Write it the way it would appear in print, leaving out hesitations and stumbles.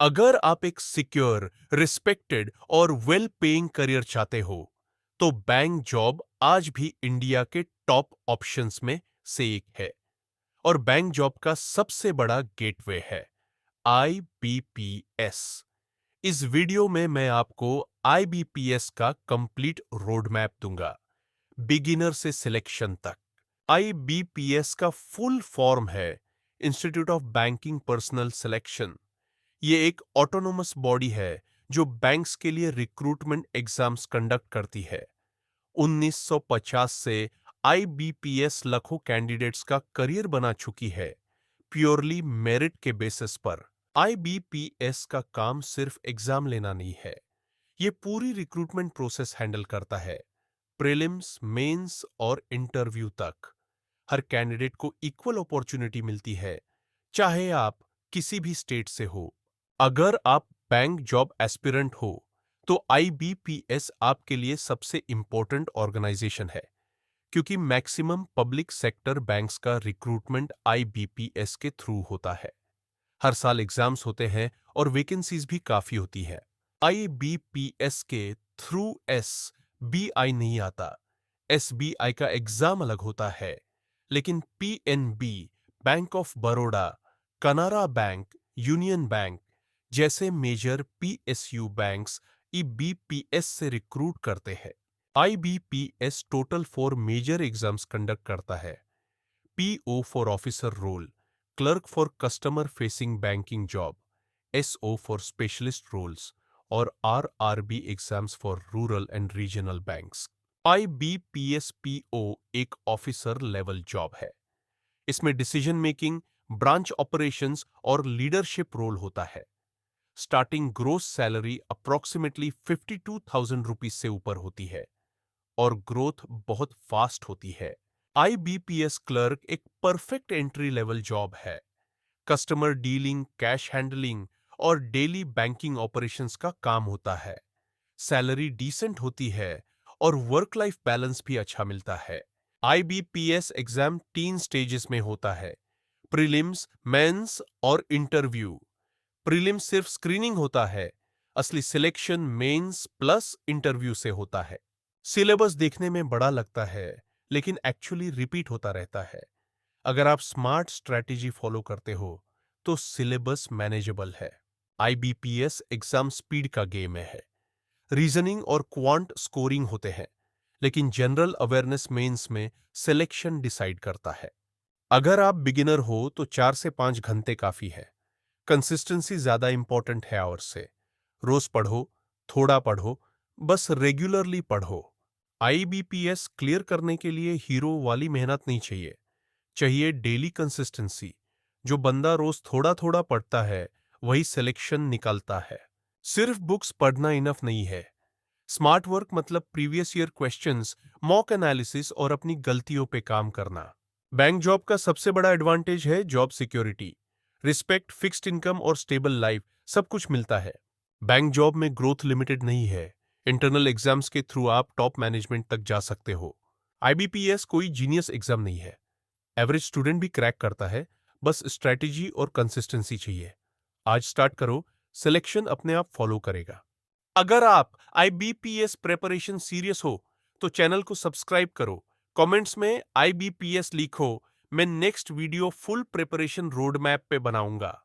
अगर आप एक सिक्योर, रिस्पेक्टेड और वेल पेइंग करियर चाहते हो, तो बैंक जॉब आज भी इंडिया के टॉप ऑप्शंस में से एक है और बैंक जॉब का सबसे बड़ा गेटवे है आईबीपीएस। इस वीडियो में मैं आपको आईबीपीएस का कंप्लीट रोड मैप दूंगा, बिगिनर से सिलेक्शन तक। आईबीपीएस का फुल फॉर्म है institute of banking personal selection. ये एक ऑटोनोमस बॉडी है जो बैंक्स के लिए रिक्रूटमेंट एग्जाम्स कंडक्ट करती है। 1950 से आईबीपीएस लाखों कैंडिडेट्स का करियर बना चुकी है, प्योरली मेरिट के बेसिस पर। आईबीपीएस का काम सिर्फ एग्जाम लेना नहीं है, ये पूरी रिक्रूटमेंट प्रोसेस हैंडल करता है, प्रीलिम्स, मेंस और इंटरव्यू तक। हर कैंडिडेट को इक्वल अपॉर्चुनिटी मिलती है, चाहे आप किसी भी स्टेट से हो। अगर आप बैंक जॉब एस्पिरेंट हो, तो आईबीपीएस आपके लिए सबसे इंपॉर्टेंट ऑर्गेनाइजेशन है, क्योंकि मैक्सिमम पब्लिक सेक्टर बैंक्स का रिक्रूटमेंट आईबीपीएस के थ्रू होता है। हर साल एग्जाम्स होते हैं और वैकेंसीज भी काफी होती है। आईबीपीएस के थ्रू एसबीआई नहीं आता। एसबीआई का एग्जाम अलग होता है, लेकिन PNB, bank of Baroda, Canara bank, union bank जैसे मेजर पीएसयू बैंक्स ईबीपीएस से रिक्रूट करते हैं। IBPS total 4 major exams conduct करता है। PO for officer role, clerk for customer facing banking job, SO for specialist roles और RRB exams for rural and regional banks. IBPS PO एक officer level job है। इसमें decision making, branch operations और leadership role होता है। Starting gross salary approximately 52,000 rupees से ऊपर होती है और ग्रोथ बहुत फास्ट होती है। आईबीपीएस क्लर्क एक परफेक्ट एंट्री लेवल जॉब है। कस्टमर डीलिंग, कैश हैंडलिंग और डेली बैंकिंग ऑपरेशंस का काम होता है। सैलरी डिसेंट होती है और वर्क लाइफ बैलेंस भी अच्छा मिलता है। आईबीपीएस एग्जाम 3 स्टेजेस में होता है, प्रीलिम्स, मेंस और इंटरव्यू। प्रीलिम्स सिर्फ स्क्रीनिंग होता है, असली सिलेक्शन मेंस प्लस इंटरव्यू से होता है। सिलेबस देखने में बड़ा लगता है, लेकिन एक्चुअली रिपीट होता रहता है। अगर आप स्मार्ट स्ट्रैटेजी फॉलो करते हो, तो सिलेबस मैनेजेबल है। आईबीपीएस एग्जाम स्पीड का गेम है। रीजनिंग और क्वांट स्कोरिंग होते हैं, लेकिन जनरल अवेयरनेस मेंस में सिलेक्शन डिसाइड करता है। अगर आप बिगिनर हो, तो 4 से 5 घंटे काफी है। कंसिस्टेंसी ज्यादा इंपॉर्टेंट है आवर्स से। रोज पढ़ो, थोड़ा पढ़ो, बस रेगुलरली पढ़ो। आईबीपीएस क्लियर करने के लिए हीरो वाली मेहनत नहीं चाहिए, चाहिए डेली कंसिस्टेंसी। जो बंदा रोज थोड़ा थोड़ा पढ़ता है, वही सिलेक्शन निकालता है। सिर्फ बुक्स पढ़ना इनफ नहीं है। स्मार्ट वर्क मतलब previous year questions, mock analysis और अपनी गलतियों पे काम करना। बैंक जॉब का सबसे बड़ा एडवांटेज है job security, respect, fixed income और स्टेबल लाइफ, सब कुछ मिलता है। बैंक जॉब में ग्रोथ लिमिटेड नहीं है। इंटरनल एग्जाम्स के थ्रू आप टॉप मैनेजमेंट तक जा सकते हो। आईबीपीएस कोई जीनियस एग्जाम नहीं है, एवरेज स्टूडेंट भी क्रैक करता है, बस स्ट्रैटेजी और कंसिस्टेंसी चाहिए। आज स्टार्ट करो, सिलेक्शन अपने आप फॉलो करेगा। अगर आप आईबीपीएस प्रिपरेशन सीरियस हो, तो चैनल को सब्सक्राइब करो, कमेंट्स में आईबीपीएस लिखो। मैं next video full preparation road map पे बनाऊंगा।